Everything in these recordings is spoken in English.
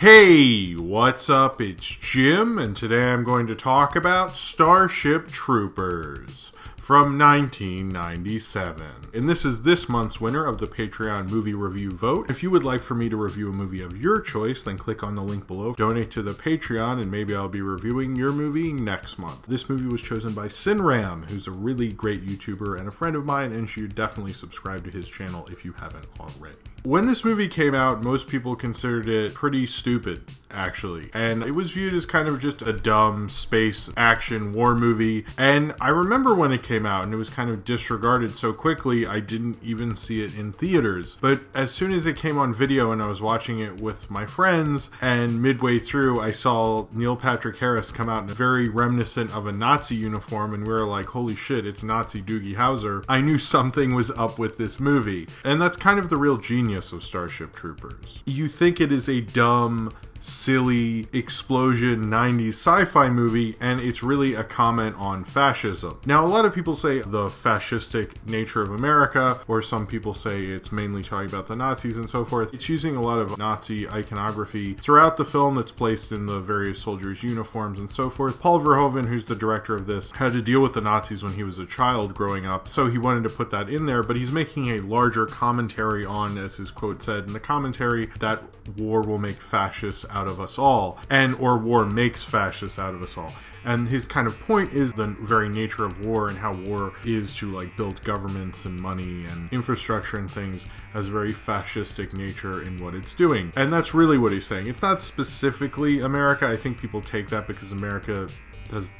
Hey, what's up? It's Jim, and today I'm going to talk about Starship Troopers from 1997. And this is this month's winner of the Patreon movie review vote. If you would like for me to review a movie of your choice, then click on the link below, donate to the Patreon, and maybe I'll be reviewing your movie next month. This movie was chosen by Sinram, who's a really great YouTuber and a friend of mine, and you should definitely subscribe to his channel if you haven't already. When this movie came out, most people considered it pretty stupid, actually. And it was viewed as kind of just a dumb space action war movie. And I remember when it came out and it was kind of disregarded so quickly, I didn't even see it in theaters. But as soon as it came on video and I was watching it with my friends, and midway through I saw Neil Patrick Harris come out in a very reminiscent of a Nazi uniform, and we were like, holy shit, it's Nazi Doogie Howser. I knew something was up with this movie. And that's kind of the real genius of Starship Troopers. You think it is a dumb, silly explosion 90s sci-fi movie, and it's really a comment on fascism. Now, a lot of people say the fascistic nature of America, or some people say it's mainly talking about the Nazis and so forth. It's using a lot of Nazi iconography throughout the film that's placed in the various soldiers' uniforms and so forth. Paul Verhoeven, who's the director of this, had to deal with the Nazis when he was a child growing up, so he wanted to put that in there, but he's making a larger commentary on, as his quote said in the commentary, that war will make fascists out of us all, or war makes fascists out of us all. And his kind of point is the very nature of war, and how war is to like build governments and money and infrastructure and things, has a very fascistic nature in what it's doing. And that's really what he's saying. It's not specifically America. I think people take that because America has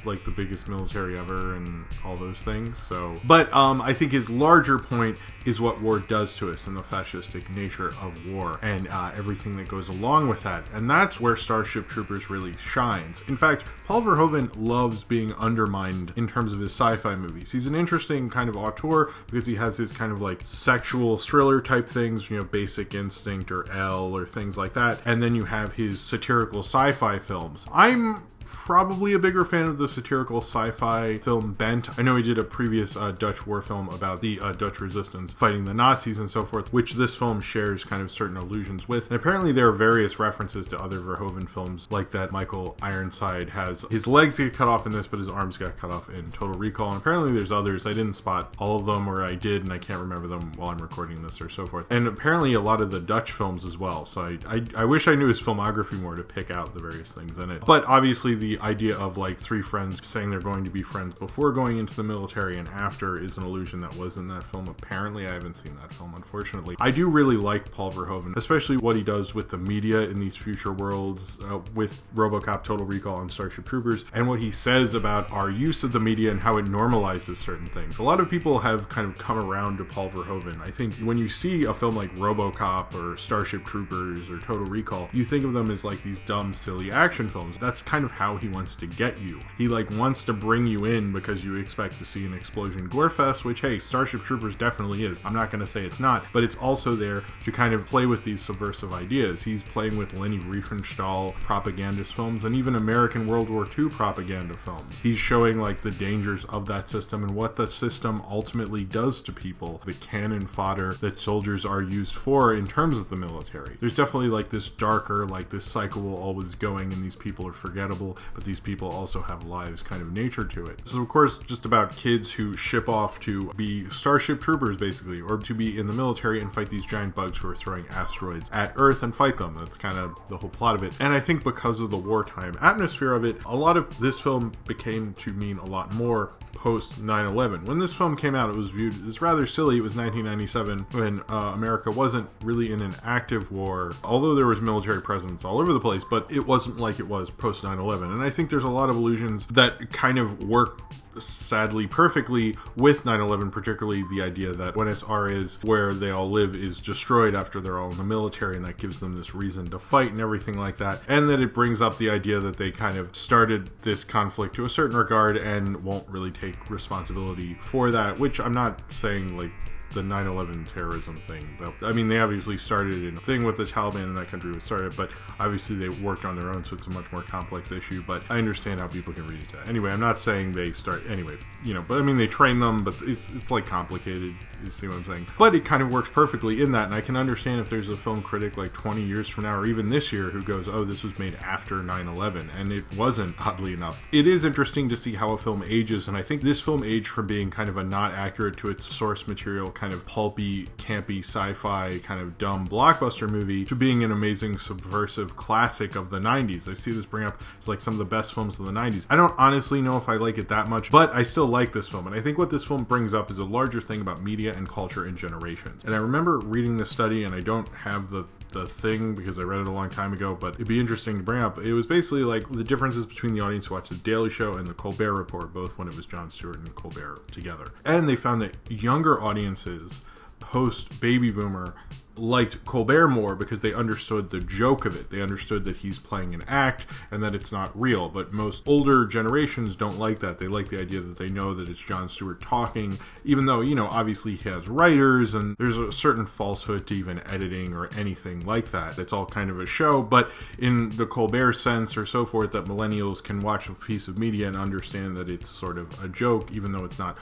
like the biggest military ever and all those things. So, but I think his larger point is what war does to us and the fascistic nature of war and everything that goes along with that. And that's where Starship Troopers really shines. In fact, Paul Verhoeven loves being undermined in terms of his sci-fi movies. He's an interesting kind of auteur because he has this kind of like sexual thriller type things, you know, Basic Instinct or Elle or things like that. And then you have his satirical sci-fi films. I'm probably a bigger fan of the satirical sci-fi film bent. I know he did a previous Dutch war film about the Dutch resistance fighting the Nazis and so forth, which this film shares kind of certain allusions with. And apparently there are various references to other Verhoeven films like that. Michael Ironside has his legs get cut off in this, but his arms got cut off in Total Recall. And apparently there's others. I didn't spot all of them, or I did and I can't remember them while I'm recording this or so forth. And apparently a lot of the Dutch films as well. So I wish I knew his filmography more to pick out the various things in it. But obviously the idea of like three friends saying they're going to be friends before going into the military and after is an illusion that was in that film. Apparently, I haven't seen that film, unfortunately. I do really like Paul Verhoeven, especially what he does with the media in these future worlds with RoboCop, Total Recall, and Starship Troopers, and what he says about our use of the media and how it normalizes certain things. A lot of people have kind of come around to Paul Verhoeven. I think when you see a film like RoboCop or Starship Troopers or Total Recall, you think of them as like these dumb, silly action films. That's kind of how he wants to get you. He like wants to bring you in because you expect to see an explosion gore fest, which hey, Starship Troopers definitely is. I'm not going to say it's not, but it's also there to kind of play with these subversive ideas. He's playing with Leni Riefenstahl propagandist films and even American World War II propaganda films. He's showing like the dangers of that system and what the system ultimately does to people, the cannon fodder that soldiers are used for in terms of the military. There's definitely like this darker, like this cycle will always going and these people are forgettable, but these people also have lives kind of nature to it. This is of course just about kids who ship off to be Starship Troopers basically, or to be in the military and fight these giant bugs who are throwing asteroids at Earth and fight them. That's kind of the whole plot of it. And I think because of the wartime atmosphere of it, a lot of this film became to mean a lot more post 9/11. When this film came out, it was viewed as rather silly. It was 1997 when America wasn't really in an active war, although there was military presence all over the place, but it wasn't like it was post 9/11. And I think there's a lot of allusions that kind of work sadly perfectly with 9/11, particularly the idea that Buenos Aires, where they all live, is destroyed after they're all in the military, and that gives them this reason to fight and everything like that, and that it brings up the idea that they kind of started this conflict to a certain regard and won't really take responsibility for that, which I'm not saying like the 9/11 terrorism thing. I mean, they obviously started in a thing with the Taliban in that country was started, but obviously they worked on their own, so it's a much more complex issue. But I understand how people can read into that. Anyway, I'm not saying they start anyway, but I mean they train them, but it's like complicated. You see what I'm saying? But it kind of works perfectly in that, and I can understand if there's a film critic like 20 years from now, or even this year, who goes, "Oh, this was made after 9/11," and it wasn't, oddly enough. It is interesting to see how a film ages, and I think this film aged from being kind of a not accurate to its source material, kind of pulpy, campy, sci-fi, kind of dumb blockbuster movie, to being an amazing subversive classic of the 90s. I see this bring up as like some of the best films of the 90s. I don't honestly know if I like it that much, but I still like this film, and I think what this film brings up is a larger thing about media and culture and generations. And I remember reading this study, and I don't have the thing because I read it a long time ago, but it'd be interesting to bring up. It was basically like the differences between the audience who watched The Daily Show and The Colbert Report, both when it was Jon Stewart and Colbert together. And they found that younger audiences, post-Baby Boomer, liked Colbert more because they understood the joke of it. They understood that he's playing an act and that it's not real. But most older generations don't like that. They like the idea that they know that it's Jon Stewart talking, even though, obviously he has writers and there's a certain falsehood to even editing or anything like that. It's all kind of a show, but in the Colbert sense or so forth, that millennials can watch a piece of media and understand that it's sort of a joke, even though it's not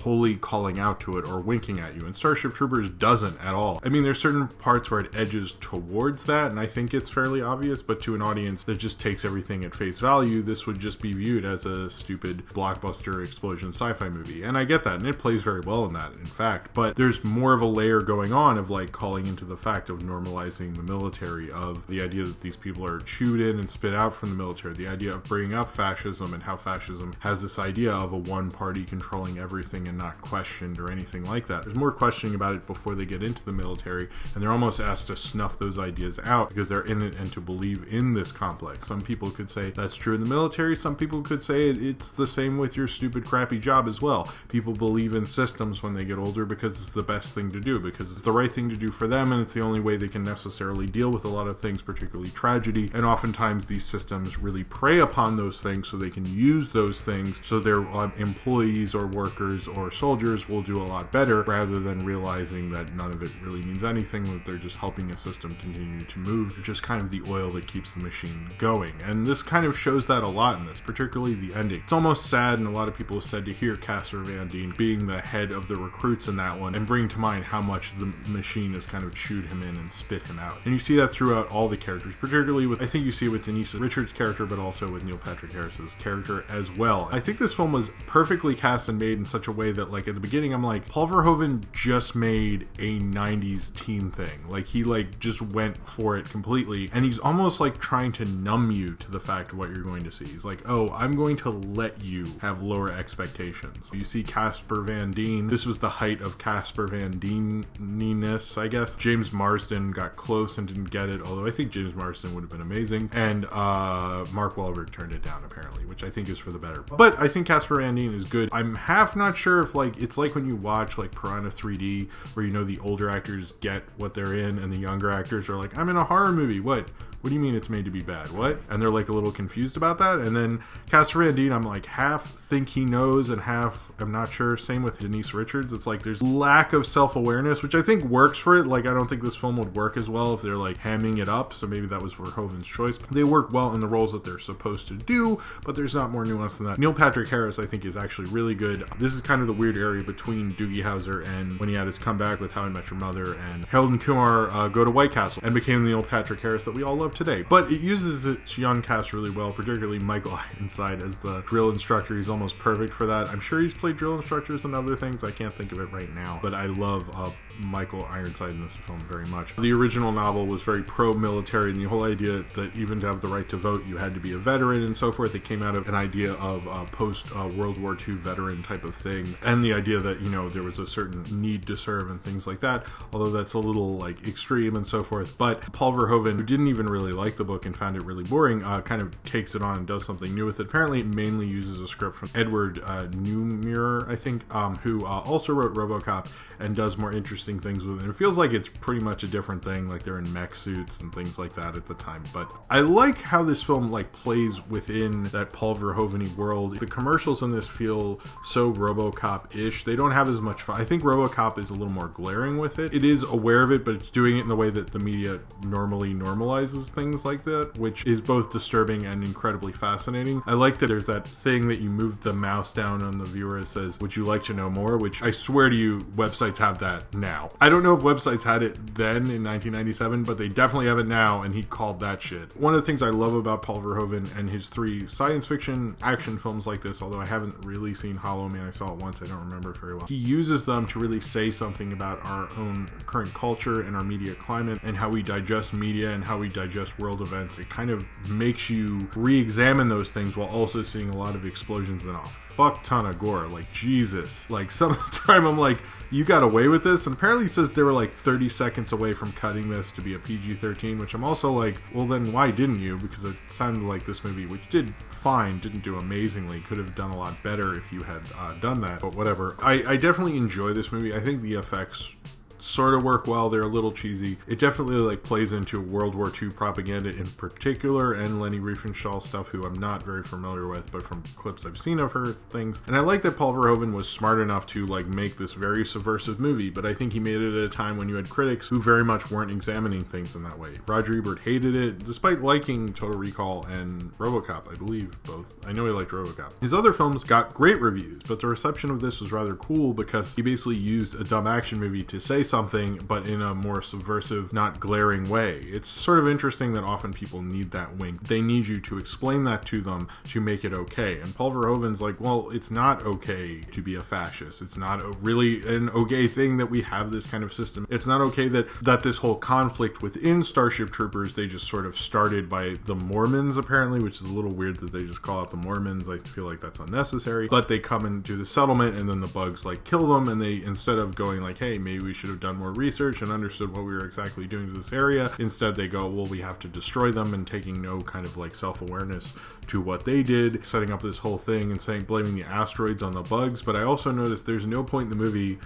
wholly calling out to it or winking at you. And Starship Troopers doesn't at all. I mean, there's certain parts where it edges towards that, and I think it's fairly obvious, but to an audience that just takes everything at face value, this would just be viewed as a stupid blockbuster explosion sci-fi movie. And I get that, and it plays very well in that, in fact, but there's more of a layer going on of like calling into the fact of normalizing the military, of the idea that these people are chewed in and spit out from the military, the idea of bringing up fascism and how fascism has this idea of a one party controlling everything and not questioned or anything like that. There's more questioning about it before they get into the military, and they're almost asked to snuff those ideas out because they're in it and to believe in this complex. Some people could say that's true in the military. Some people could say it's the same with your stupid, crappy job as well. People believe in systems when they get older because it's the best thing to do, because it's the right thing to do for them, and it's the only way they can necessarily deal with a lot of things, particularly tragedy. And oftentimes these systems really prey upon those things so they can use those things so their employees or workers or soldiers will do a lot better, rather than realizing that none of it really means anything, that they're just helping a system continue to move, just kind of the oil that keeps the machine going. And this kind of shows that a lot in this, particularly the ending. It's almost sad, and a lot of people have said, to hear Casper Van Dien being the head of the recruits in that one and bring to mind how much the machine has kind of chewed him in and spit him out. And you see that throughout all the characters, particularly with, I think you see it with Denise Richards' character, but also with Neil Patrick Harris's character as well. I think this film was perfectly cast and made in such a way that, like, at the beginning I'm like, Paul Verhoeven just made a 90s teen thing. Like, he just went for it completely, and he's almost like trying to numb you to the fact of what you're going to see. He's like, oh, I'm going to let you have lower expectations. You see Casper Van Dien. This was the height of Casper Van Dien-ness, I guess. James Marsden got close and didn't get it, although I think James Marsden would have been amazing, and Mark Wahlberg turned it down apparently, which I think is for the better. But I think Casper Van Dien is good. I'm half not sure if, like, it's like when you watch like Piranha 3D, where the older actors get what they're in and the younger actors are like, I'm in a horror movie. What do you mean it's made to be bad? What? And they're like a little confused about that. And then Casper Van Dien, I'm like half think he knows and half I'm not sure. Same with Denise Richards. It's like there's lack of self-awareness, which I think works for it. Like, I don't think this film would work as well if they're like hamming it up, so maybe that was Verhoeven's choice. They work well in the roles that they're supposed to do, but there's not more nuance than that. Neil Patrick Harris, I think, is actually really good. This is kind of the weird area between Doogie Howser and when he had his comeback with How I Met Your Mother, and Harold and Kumar go to White Castle and became the Neil Patrick Harris that we all love today. But it uses its young cast really well, particularly Michael Ironside as the drill instructor. He's almost perfect for that. I'm sure he's played drill instructors and other things. I can't think of it right now, but I love Michael Ironside in this film very much. The original novel was very pro-military, and the whole idea that even to have the right to vote, you had to be a veteran and so forth. It came out of an idea of post-World War II veteran type of thing, and the idea that, there was a certain need to serve and things like that, although that's a little, like, extreme and so forth. But Paul Verhoeven, who didn't even really liked the book and found it really boring, kind of takes it on and does something new with it. Apparently, it mainly uses a script from Edward Newmere, I think, who also wrote RoboCop and does more interesting things with it. And it feels like it's pretty much a different thing, like they're in mech suits and things like that at the time. But I like how this film like plays within that Paul Verhoeven-y world. The commercials in this feel so RoboCop-ish. They don't have as much fun. I think RoboCop is a little more glaring with it. It is aware of it, but it's doing it in the way that the media normally normalizes things like that, which is both disturbing and incredibly fascinating. I like that there's that thing that you move the mouse down on the viewer. It says, "Would you like to know more?" Which I swear to you, websites have that now. I don't know if websites had it then in 1997, but they definitely have it now, and he called that shit. One of the things I love about Paul Verhoeven and his 3 science fiction action films like this, although I haven't really seen Hollow Man, I saw it once, I don't remember it very well. He uses them to really say something about our own current culture and our media climate and how we digest media and how we digest world events. It kind of makes you re-examine those things while also seeing a lot of explosions and a fuck ton of gore. Like, Jesus. Like, some of the time I'm like, you got away with this? And apparently he says they were like 30 seconds away from cutting this to be a PG-13, which I'm also like, well then why didn't you? Because it sounded like this movie, which did fine, didn't do amazingly, could have done a lot better if you had done that, but whatever. I definitely enjoy this movie. I think the effects sort of work well. They're a little cheesy. It definitely like plays into World War II propaganda in particular, and Leni Riefenstahl stuff, who I'm not very familiar with, but from clips I've seen of her things. And I like that Paul Verhoeven was smart enough to like make this very subversive movie, but I think he made it at a time when you had critics who very much weren't examining things in that way. Roger Ebert hated it, despite liking Total Recall and RoboCop, I believe both. I know he liked RoboCop. His other films got great reviews, but the reception of this was rather cool because he basically used a dumb action movie to say something, but in a more subversive, not glaring way. It's sort of interesting that often people need that wink. They need you to explain that to them to make it okay. And Paul Verhoeven's like, well, it's not okay to be a fascist. It's not really an okay thing that we have this kind of system. It's not okay that this whole conflict within Starship Troopers, they just sort of started by the Mormons, apparently, which is a little weird that they just call out the Mormons. I feel like that's unnecessary. But they come and do the settlement, and then the bugs like kill them, and they, instead of going like, hey, maybe we should have done more research and understood what we were exactly doing to this area, instead they go, well, we have to destroy them, and taking no kind of like self-awareness to what they did, setting up this whole thing and saying, blaming the asteroids on the bugs. But I also noticed there's no point in the movie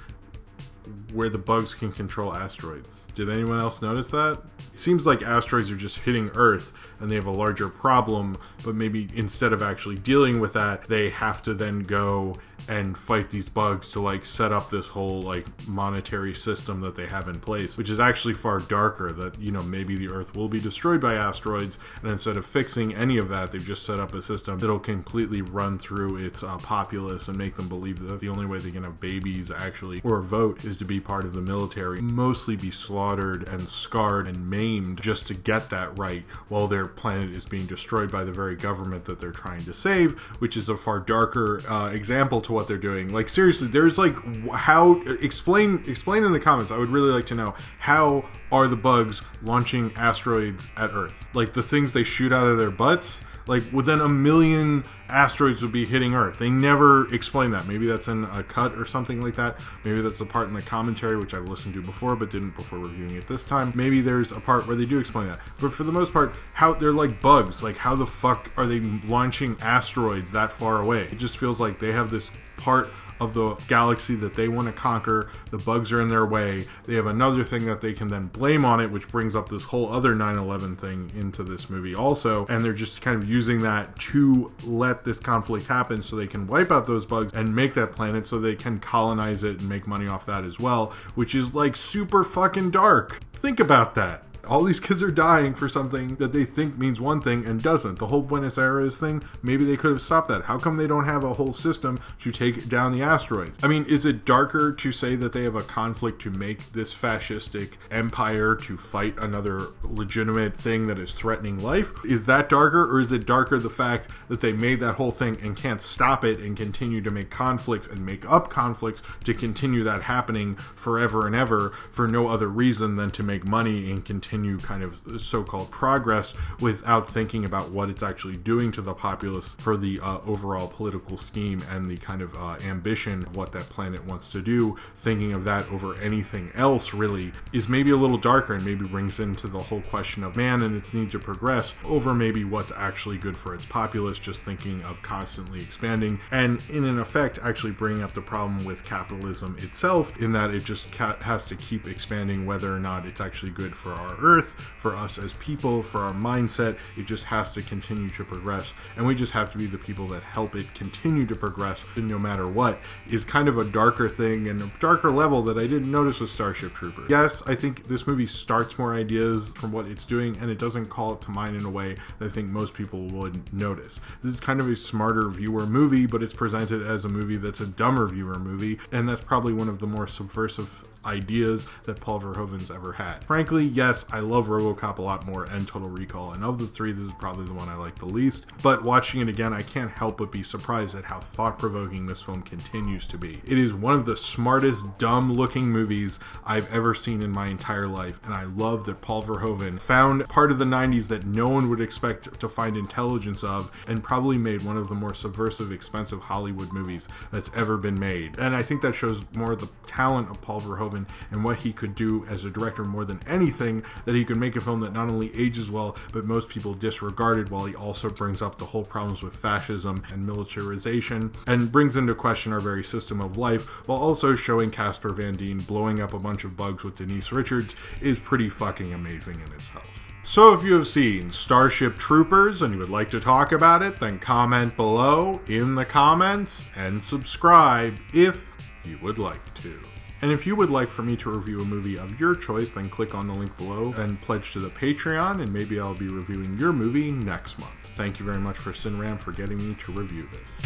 where the bugs can control asteroids. Did anyone else notice that? It seems like asteroids are just hitting Earth and they have a larger problem, but maybe instead of actually dealing with that, they have to then go and fight these bugs to like set up this whole like monetary system that they have in place, which is actually far darker. That, you know, maybe the Earth will be destroyed by asteroids, and instead of fixing any of that, they've just set up a system that'll completely run through its populace and make them believe that the only way they can have babies actually or vote is to be part of the military, mostly be slaughtered and scarred and maimed just to get that right, while their planet is being destroyed by the very government that they're trying to save, which is a far darker example to what they're doing. Like, seriously, there's like, how, explain in the comments. I would really like to know, how are the bugs launching asteroids at Earth? Like, the things they shoot out of their butts? Like, well, then 1 million asteroids would be hitting Earth. They never explain that. Maybe that's in a cut or something like that. Maybe that's a part in the commentary, which I've listened to before, but didn't before reviewing it this time. Maybe there's a part where they do explain that. But for the most part, how they're like bugs. Like, how the fuck are they launching asteroids that far away? It just feels like they have this part of the galaxy that they want to conquer. The bugs are in their way. They have another thing that they can then blame on it, which brings up this whole other 9/11 thing into this movie also. And they're just kind of using that to let this conflict happen so they can wipe out those bugs and make that planet so they can colonize it and make money off that as well, which is like super fucking dark. Think about that. All these kids are dying for something that they think means one thing and doesn't. The whole Buenos Aires thing, maybe they could have stopped that. How come they don't have a whole system to take down the asteroids? I mean, is it darker to say that they have a conflict to make this fascistic empire to fight another legitimate thing that is threatening life? Is that darker, or is it darker the fact that they made that whole thing and can't stop it and continue to make conflicts and make up conflicts to continue that happening forever and ever for no other reason than to make money and continue continue kind of so-called progress without thinking about what it's actually doing to the populace for the overall political scheme and the kind of ambition of what that planet wants to do. Thinking of that over anything else really is maybe a little darker, and maybe brings into the whole question of man and its need to progress over maybe what's actually good for its populace, just thinking of constantly expanding, and in an effect actually bringing up the problem with capitalism itself, in that it just has to keep expanding whether or not it's actually good for our Earth, for us as people, for our mindset. It just has to continue to progress, and we just have to be the people that help it continue to progress no matter what, is kind of a darker thing and a darker level that I didn't notice with Starship Troopers. Yes, I think this movie starts more ideas from what it's doing, and it doesn't call it to mind in a way that I think most people would notice. This is kind of a smarter viewer movie, but it's presented as a movie that's a dumber viewer movie, and that's probably one of the more subversive ideas that Paul Verhoeven's ever had. Frankly, yes, I love RoboCop a lot more and Total Recall, and of the three, this is probably the one I like the least, but watching it again, I can't help but be surprised at how thought-provoking this film continues to be. It is one of the smartest, dumb-looking movies I've ever seen in my entire life, and I love that Paul Verhoeven found part of the 90s that no one would expect to find intelligence of, and probably made one of the more subversive, expensive Hollywood movies that's ever been made. And I think that shows more of the talent of Paul Verhoeven and what he could do as a director more than anything, that he could make a film that not only ages well, but most people disregarded, while he also brings up the whole problems with fascism and militarization, and brings into question our very system of life, while also showing Casper Van Dien blowing up a bunch of bugs with Denise Richards is pretty fucking amazing in itself. So if you have seen Starship Troopers and you would like to talk about it, then comment below in the comments and subscribe if you would like to. And if you would like for me to review a movie of your choice, then click on the link below and pledge to the Patreon, and maybe I'll be reviewing your movie next month. Thank you very much for Cinram for getting me to review this.